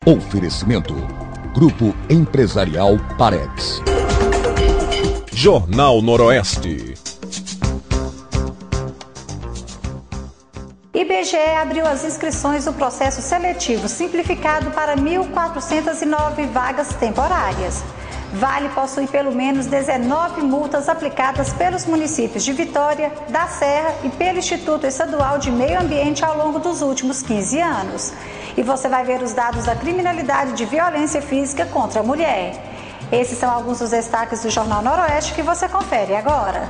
Oferecimento: Grupo Empresarial Parex. Jornal Noroeste. IBGE abriu as inscrições do processo seletivo simplificado para 1.409 vagas temporárias. Vale possui pelo menos 19 multas aplicadas pelos municípios de Vitória, da Serra e pelo Instituto Estadual de Meio Ambiente ao longo dos últimos 15 anos. E você vai ver os dados da criminalidade de violência física contra a mulher. Esses são alguns dos destaques do Jornal Noroeste que você confere agora.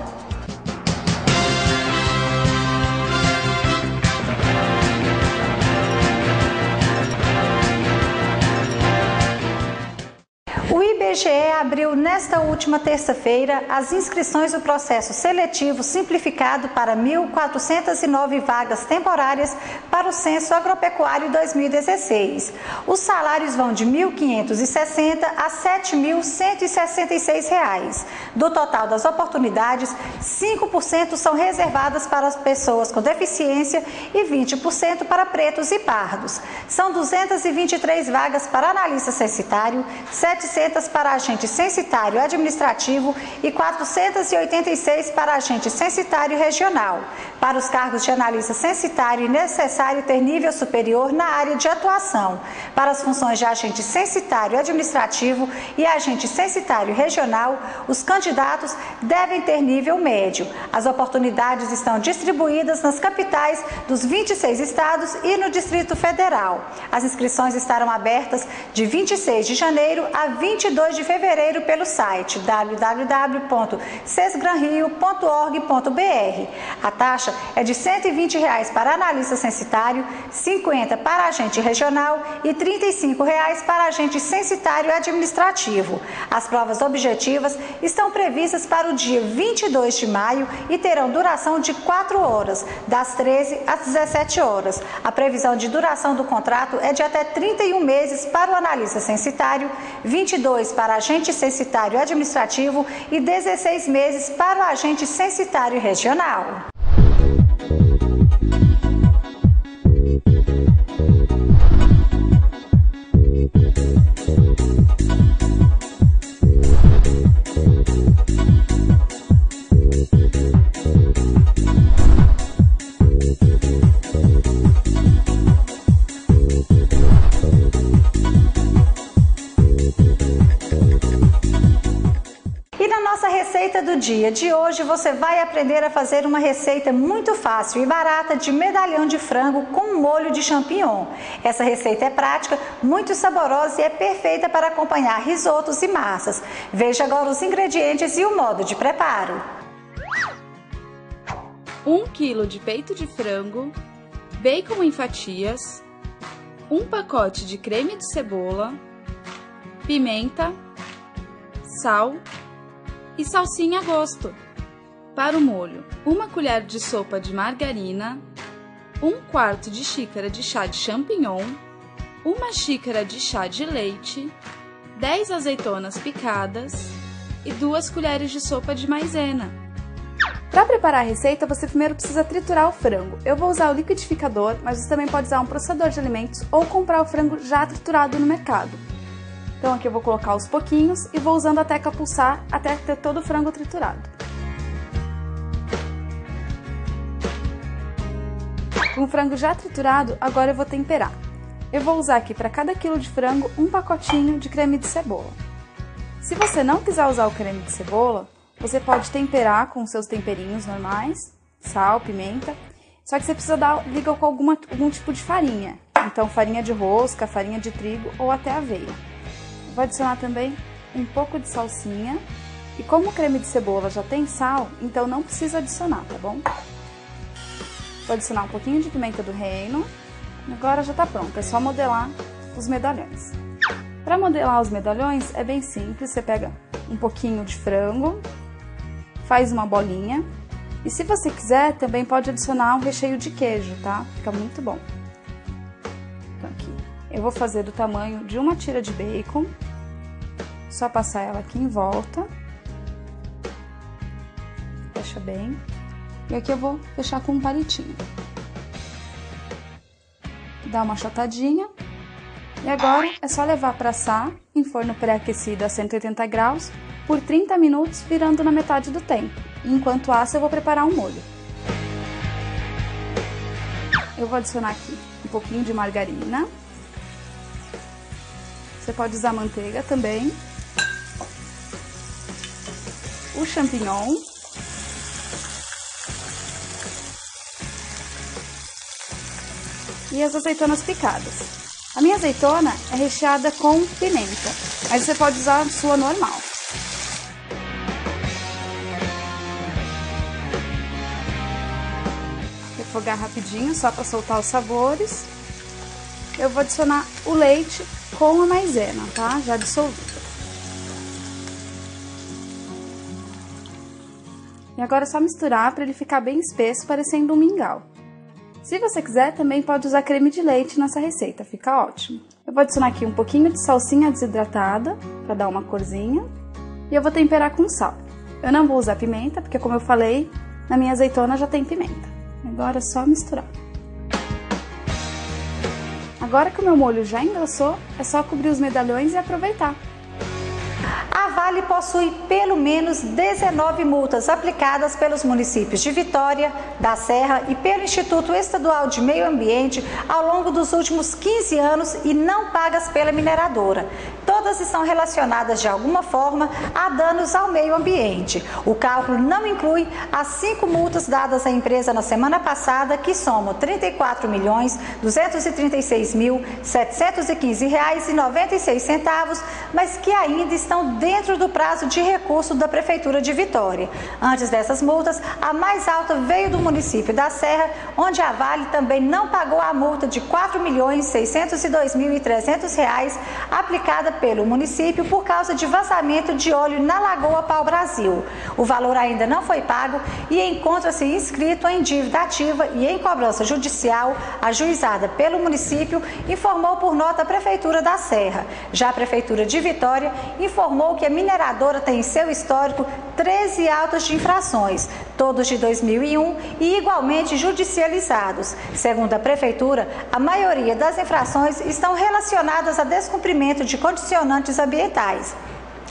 O IBGE abriu nesta última terça-feira as inscrições do processo seletivo simplificado para 1.409 vagas temporárias para o Censo Agropecuário 2016. Os salários vão de R$ 1.560 a R$ 7.166. Do total das oportunidades, 5% são reservadas para as pessoas com deficiência e 20% para pretos e pardos. São 223 vagas para analista censitário, 700 para agente censitário administrativo e 486 para agente censitário regional. Para os cargos de analista censitário é necessário ter nível superior na área de atuação. Para as funções de agente censitário administrativo e agente censitário regional, os candidatos devem ter nível médio. As oportunidades estão distribuídas nas capitais dos 26 estados e no Distrito Federal. As inscrições estarão abertas de 26 de janeiro a 22 de fevereiro pelo site www.sesgranrio.org.br. A taxa é de R$ 120 para analista censitário, R$ 50 para agente regional e R$ 35 para agente censitário administrativo. As provas objetivas estão previstas para o dia 22 de maio e terão duração de 4 horas, das 13 às 17 horas. A previsão de duração do contrato é de até 31 meses para o analista censitário, 22 para agente censitário administrativo e 16 meses para o agente censitário regional. Receita do dia de hoje, você vai aprender a fazer uma receita muito fácil e barata de medalhão de frango com molho de champignon. Essa receita é prática, muito saborosa e é perfeita para acompanhar risotos e massas. Veja agora os ingredientes e o modo de preparo. 1 kg de peito de frango, bacon em fatias, 1 pacote de creme de cebola, pimenta, sal e salsinha a gosto. Para o molho, 1 colher de sopa de margarina, 1/4 de xícara de chá de champignon, 1 xícara de chá de leite, 10 azeitonas picadas e 2 colheres de sopa de maisena. Para preparar a receita, você primeiro precisa triturar o frango. Eu vou usar o liquidificador, mas você também pode usar um processador de alimentos ou comprar o frango já triturado no mercado. Então aqui eu vou colocar aos pouquinhos e vou usando a tecla pulsar até ter todo o frango triturado. Com o frango já triturado, agora eu vou temperar. Eu vou usar aqui para cada quilo de frango 1 pacotinho de creme de cebola. Se você não quiser usar o creme de cebola, você pode temperar com seus temperinhos normais, sal, pimenta, só que você precisa dar liga com algum tipo de farinha. Então farinha de rosca, farinha de trigo ou até aveia. Vou adicionar também um pouco de salsinha. E como o creme de cebola já tem sal, então não precisa adicionar, tá bom? Vou adicionar um pouquinho de pimenta do reino. Agora já tá pronto, é só modelar os medalhões. Para modelar os medalhões é bem simples, você pega um pouquinho de frango, faz uma bolinha. E se você quiser, também pode adicionar um recheio de queijo, tá? Fica muito bom. Então aqui, eu vou fazer do tamanho de uma tira de bacon. Só passar ela aqui em volta. Fecha bem. E aqui eu vou fechar com um palitinho. Dá uma achatadinha. E agora é só levar para assar em forno pré-aquecido a 180 graus por 30 minutos, virando na metade do tempo. E enquanto assa, eu vou preparar um molho. Eu vou adicionar aqui um pouquinho de margarina. Você pode usar manteiga também. O champignon. E as azeitonas picadas. A minha azeitona é recheada com pimenta, mas você pode usar a sua normal. Refogar rapidinho, só para soltar os sabores. Eu vou adicionar o leite com a maisena, tá? Já dissolvida. E agora é só misturar para ele ficar bem espesso, parecendo um mingau. Se você quiser, também pode usar creme de leite nessa receita, fica ótimo. Eu vou adicionar aqui um pouquinho de salsinha desidratada, para dar uma corzinha. E eu vou temperar com sal. Eu não vou usar pimenta, porque como eu falei, na minha azeitona já tem pimenta. Agora é só misturar. Agora que o meu molho já engrossou, é só cobrir os medalhões e aproveitar. A Vale possui pelo menos 19 multas aplicadas pelos municípios de Vitória, da Serra e pelo Instituto Estadual de Meio Ambiente ao longo dos últimos 15 anos e não pagas pela mineradora. Todas estão relacionadas de alguma forma a danos ao meio ambiente. O cálculo não inclui as 5 multas dadas à empresa na semana passada, que somam R$ 34.236.715,96, mas que ainda estão dentro do prazo de recurso da Prefeitura de Vitória. Antes dessas multas, a mais alta veio do município da Serra, onde a Vale também não pagou a multa de R$ 4.602.300 aplicada pelo município por causa de vazamento de óleo na Lagoa Pau Brasil. O valor ainda não foi pago e encontra-se inscrito em dívida ativa e em cobrança judicial ajuizada pelo município, informou por nota a Prefeitura da Serra. Já a Prefeitura de Vitória informou que a mineradora tem em seu histórico 13 autos de infrações, todos de 2001 e igualmente judicializados. Segundo a Prefeitura, a maioria das infrações estão relacionadas a descumprimento de condicionantes ambientais.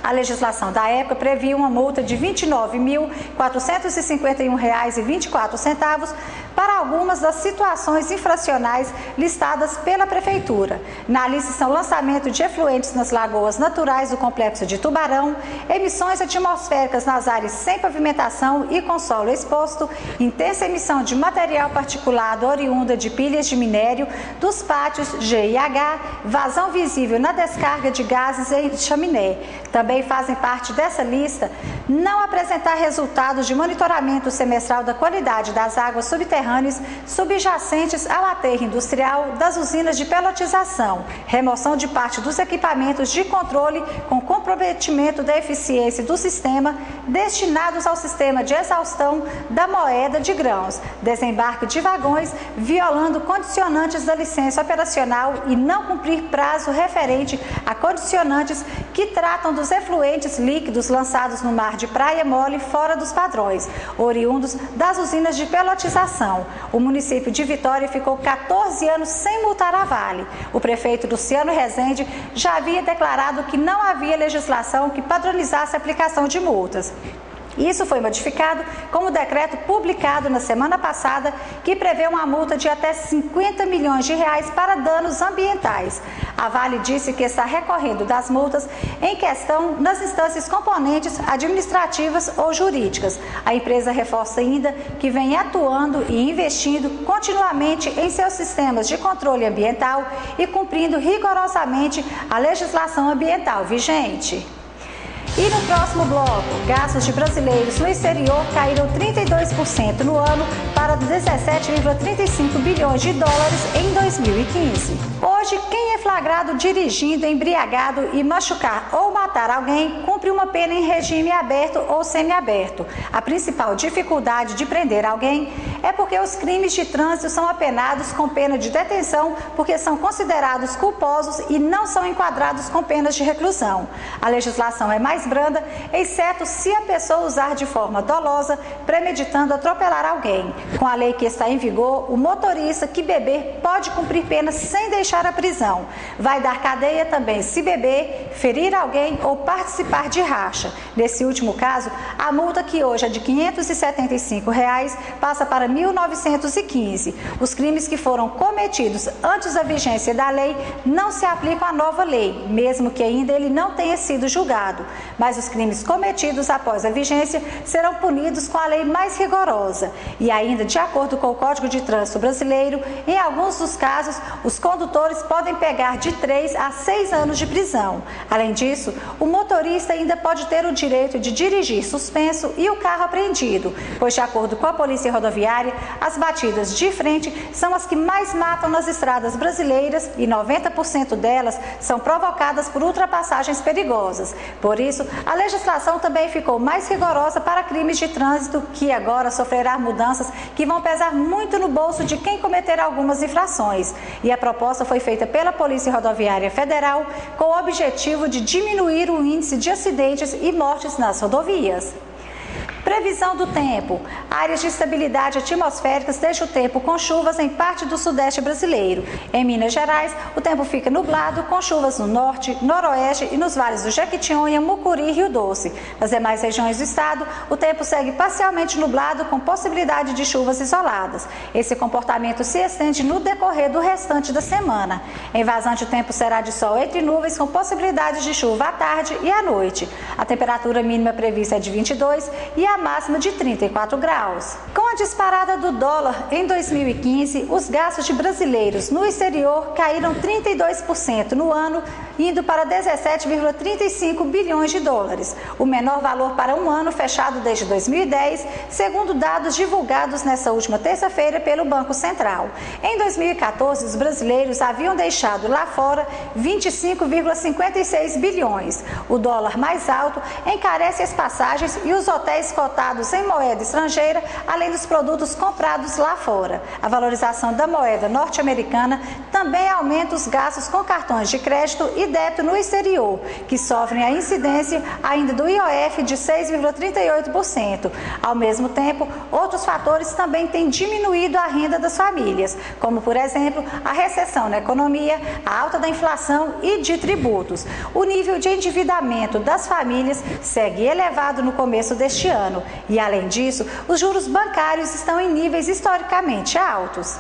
A legislação da época previa uma multa de R$ 29.451,24 para algumas das situações infracionais listadas pela Prefeitura. Na lista estão lançamento de efluentes nas lagoas naturais do Complexo de Tubarão, emissões atmosféricas nas áreas sem pavimentação e com solo exposto, intensa emissão de material particulado oriunda de pilhas de minério dos pátios G e H, vazão visível na descarga de gases em chaminé. Também fazem parte dessa lista não apresentar resultados de monitoramento semestral da qualidade das águas subterrâneas subjacentes ao aterro industrial das usinas de pelotização, remoção de parte dos equipamentos de controle com comprometimento da eficiência do sistema destinados ao sistema de exaustão da moeda de grãos, desembarque de vagões, violando condicionantes da licença operacional e não cumprir prazo referente a condicionantes que tratam dos efluentes líquidos lançados no mar de Praia Mole fora dos padrões, oriundos das usinas de pelotização. O município de Vitória ficou 14 anos sem multar a Vale. O prefeito Luciano Rezende já havia declarado que não havia legislação que padronizasse a aplicação de multas. Isso foi modificado com o decreto publicado na semana passada, que prevê uma multa de até R$ 50 milhões para danos ambientais. A Vale disse que está recorrendo das multas em questão nas instâncias componentes administrativas ou jurídicas. A empresa reforça ainda que vem atuando e investindo continuamente em seus sistemas de controle ambiental e cumprindo rigorosamente a legislação ambiental vigente. E no próximo bloco, gastos de brasileiros no exterior caíram 32% no ano para 17,35 bilhões de dólares em 2015. Hoje, quem é flagrado dirigindo embriagado e machucar ou matar alguém cumpre uma pena em regime aberto ou semiaberto. A principal dificuldade de prender alguém é porque os crimes de trânsito são apenados com pena de detenção porque são considerados culposos e não são enquadrados com penas de reclusão. A legislação é mais branda, exceto se a pessoa usar de forma dolosa, premeditando atropelar alguém. Com a lei que está em vigor, o motorista que beber pode cumprir pena sem deixar deixar a prisão. Vai dar cadeia também se beber, ferir alguém ou participar de racha. Nesse último caso, a multa, que hoje é de R$ 575, passa para R$ 1.915. Os crimes que foram cometidos antes da vigência da lei não se aplicam à nova lei, mesmo que ainda ele não tenha sido julgado. Mas os crimes cometidos após a vigência serão punidos com a lei mais rigorosa. E ainda, de acordo com o Código de Trânsito Brasileiro, em alguns dos casos, os condutores podem pegar de 3 a 6 anos de prisão. Além disso, o motorista ainda pode ter o direito de dirigir suspenso e o carro apreendido, pois, de acordo com a Polícia Rodoviária, as batidas de frente são as que mais matam nas estradas brasileiras e 90% delas são provocadas por ultrapassagens perigosas. Por isso, a legislação também ficou mais rigorosa para crimes de trânsito, que agora sofrerá mudanças que vão pesar muito no bolso de quem cometer algumas infrações. E a proposta foi feita pela Polícia Rodoviária Federal com o objetivo de diminuir o índice de acidentes e mortes nas rodovias. Previsão do tempo. Áreas de estabilidade atmosféricas deixam o tempo com chuvas em parte do sudeste brasileiro. Em Minas Gerais, o tempo fica nublado, com chuvas no norte, noroeste e nos vales do Jequitinhonha, Mucuri e Rio Doce. Nas demais regiões do estado, o tempo segue parcialmente nublado, com possibilidade de chuvas isoladas. Esse comportamento se estende no decorrer do restante da semana. Em Vazante, o tempo será de sol entre nuvens, com possibilidade de chuva à tarde e à noite. A temperatura mínima prevista é de 22 e a máxima de 34 graus. Com a disparada do dólar em 2015, os gastos de brasileiros no exterior caíram 32% no ano, indo para 17,35 bilhões de dólares, o menor valor para um ano fechado desde 2010, segundo dados divulgados nesta última terça-feira pelo Banco Central. Em 2014, os brasileiros haviam deixado lá fora 25,56 bilhões. O dólar mais alto encarece as passagens e os hotéis cotados em moeda estrangeira, além dos produtos comprados lá fora. A valorização da moeda norte-americana também aumenta os gastos com cartões de crédito e débito no exterior, que sofrem a incidência ainda do IOF de 6,38%. Ao mesmo tempo, outros fatores também têm diminuído a renda das famílias, como, por exemplo, a recessão na economia, a alta da inflação e de tributos. O nível de endividamento das famílias segue elevado no começo deste ano e, além disso, os juros bancários estão em níveis historicamente altos.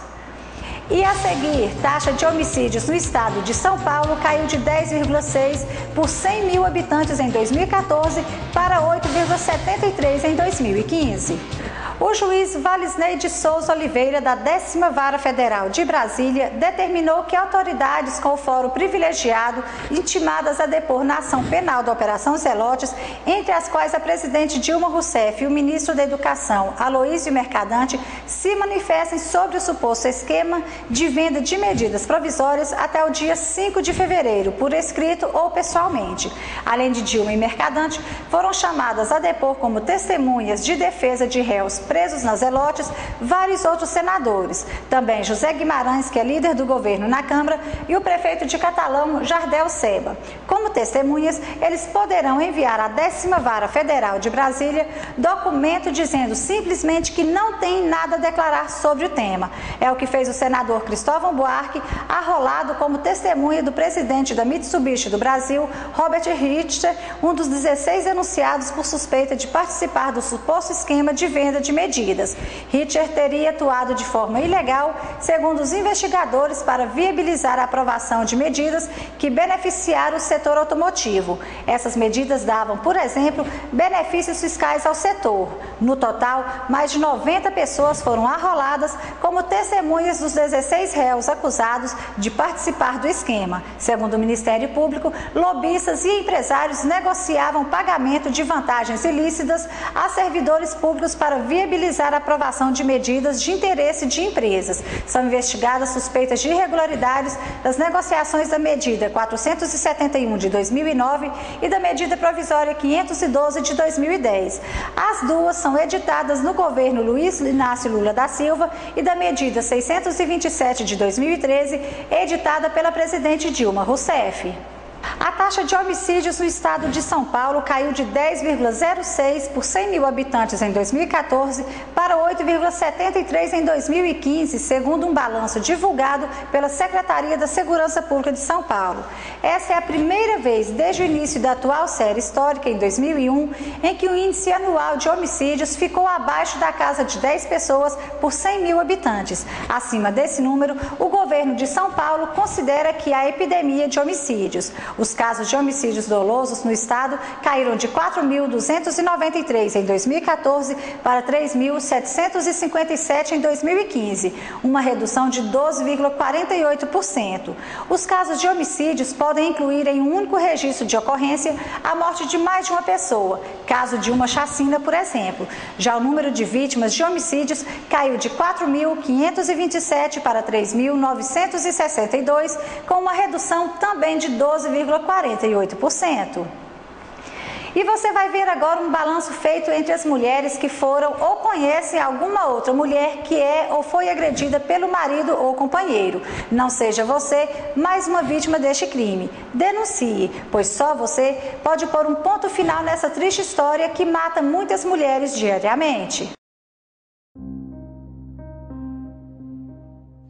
E a seguir, taxa de homicídios no estado de São Paulo caiu de 10,6 por 100 mil habitantes em 2014 para 8,73 em 2015. O juiz Valisney de Souza Oliveira, da 10ª Vara Federal de Brasília, determinou que autoridades com o fórum privilegiado, intimadas a depor na ação penal da Operação Zelotes, entre as quais a presidente Dilma Rousseff e o ministro da Educação, Aloysio Mercadante, se manifestem sobre o suposto esquema de venda de medidas provisórias até o dia 5 de fevereiro, por escrito ou pessoalmente. Além de Dilma e Mercadante, foram chamadas a depor como testemunhas de defesa de réus presos nas Zelotes vários outros senadores, também José Guimarães, que é líder do governo na Câmara, e o prefeito de Catalão, Jardel Seba. Como testemunhas, eles poderão enviar à 10ª Vara Federal de Brasília documento dizendo simplesmente que não tem nada a declarar sobre o tema. É o que fez o senador Cristóvão Buarque, arrolado como testemunha do presidente da Mitsubishi do Brasil, Robert Richter, um dos 16 denunciados por suspeita de participar do suposto esquema de venda de medidas. Richter teria atuado de forma ilegal, segundo os investigadores, para viabilizar a aprovação de medidas que beneficiaram o setor automotivo. Essas medidas davam, por exemplo, benefícios fiscais ao setor. No total, mais de 90 pessoas foram arroladas como testemunhas dos 16 réus acusados de participar do esquema. Segundo o Ministério Público, lobistas e empresários negociavam pagamento de vantagens ilícitas a servidores públicos para viabilizar a aprovação de medidas de interesse de empresas. São investigadas suspeitas de irregularidades das negociações da medida 471 de 2009 e da medida provisória 512 de 2010. As duas são editadas no governo Luiz Inácio Lula da Silva e da medida 627 de 2013, editada pela presidente Dilma Rousseff. A taxa de homicídios no estado de São Paulo caiu de 10,06 por 100 mil habitantes em 2014 para 8,73 em 2015, segundo um balanço divulgado pela Secretaria da Segurança Pública de São Paulo. Essa é a primeira vez desde o início da atual série histórica, em 2001, em que o índice anual de homicídios ficou abaixo da casa de 10 pessoas por 100 mil habitantes. Acima desse número, o governo de São Paulo considera que há epidemia de homicídios. Os casos de homicídios dolosos no estado caíram de 4.293 em 2014 para 3.757 em 2015, uma redução de 12,48%. Os casos de homicídios podem incluir em um único registro de ocorrência a morte de mais de uma pessoa, caso de uma chacina, por exemplo. Já o número de vítimas de homicídios caiu de 4.527 para 3.962, com uma redução também de 12,48%. E você vai ver agora um balanço feito entre as mulheres que foram ou conhecem alguma outra mulher que é ou foi agredida pelo marido ou companheiro. Não seja você mais uma vítima deste crime. Denuncie, pois só você pode pôr um ponto final nessa triste história que mata muitas mulheres diariamente.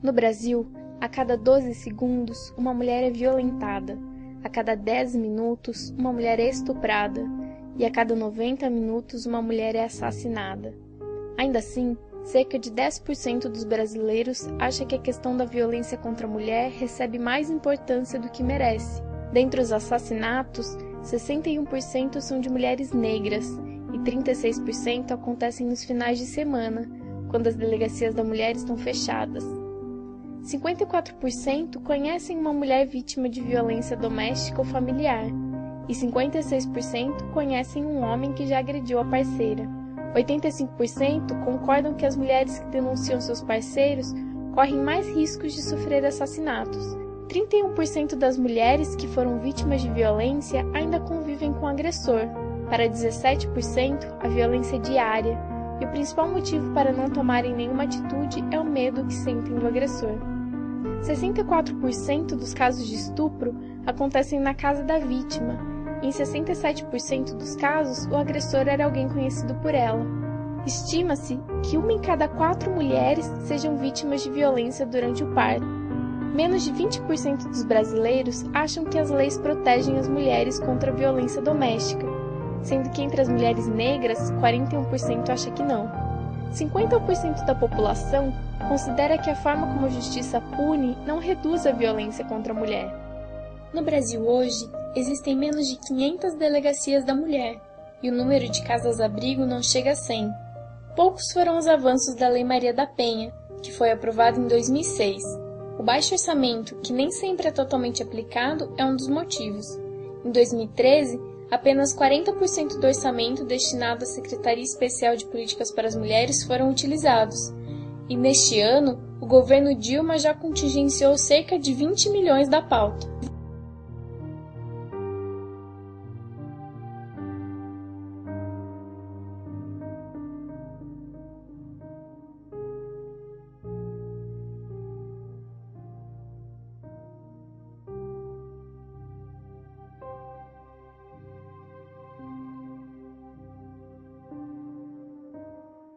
No Brasil, a cada 12 segundos, uma mulher é violentada. A cada 10 minutos, uma mulher é estuprada, e a cada 90 minutos, uma mulher é assassinada. Ainda assim, cerca de 10% dos brasileiros acha que a questão da violência contra a mulher recebe mais importância do que merece. Dentre os assassinatos, 61% são de mulheres negras e 36% acontecem nos finais de semana, quando as delegacias da mulher estão fechadas. 54% conhecem uma mulher vítima de violência doméstica ou familiar, e 56% conhecem um homem que já agrediu a parceira. 85% concordam que as mulheres que denunciam seus parceiros correm mais riscos de sofrer assassinatos. 31% das mulheres que foram vítimas de violência ainda convivem com o agressor. Para 17%, a violência é diária, e o principal motivo para não tomarem nenhuma atitude é o medo que sentem do agressor. 64% dos casos de estupro acontecem na casa da vítima, e em 67% dos casos o agressor era alguém conhecido por ela. Estima-se que 1 em cada 4 mulheres sejam vítimas de violência durante o parto. Menos de 20% dos brasileiros acham que as leis protegem as mulheres contra a violência doméstica, sendo que entre as mulheres negras, 41% acha que não. 50% da população considera que a forma como a justiça pune não reduz a violência contra a mulher. No Brasil hoje, existem menos de 500 delegacias da mulher, e o número de casas-abrigo não chega a 100. Poucos foram os avanços da Lei Maria da Penha, que foi aprovada em 2006. O baixo orçamento, que nem sempre é totalmente aplicado, é um dos motivos. Em 2013, apenas 40% do orçamento destinado à Secretaria Especial de Políticas para as Mulheres foram utilizados. E neste ano, o governo Dilma já contingenciou cerca de 20 milhões da pauta.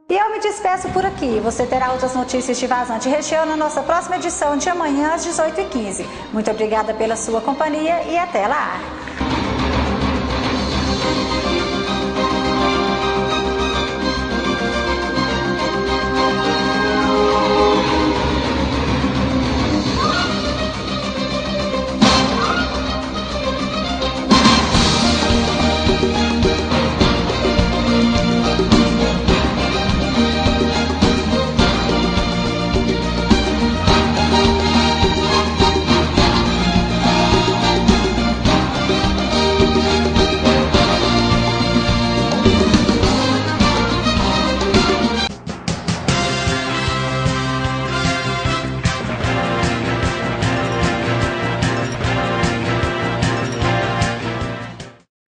E eu me despeço por aqui. Você terá outras notícias de Vazante Região na nossa próxima edição de amanhã às 18h15. Muito obrigada pela sua companhia e até lá!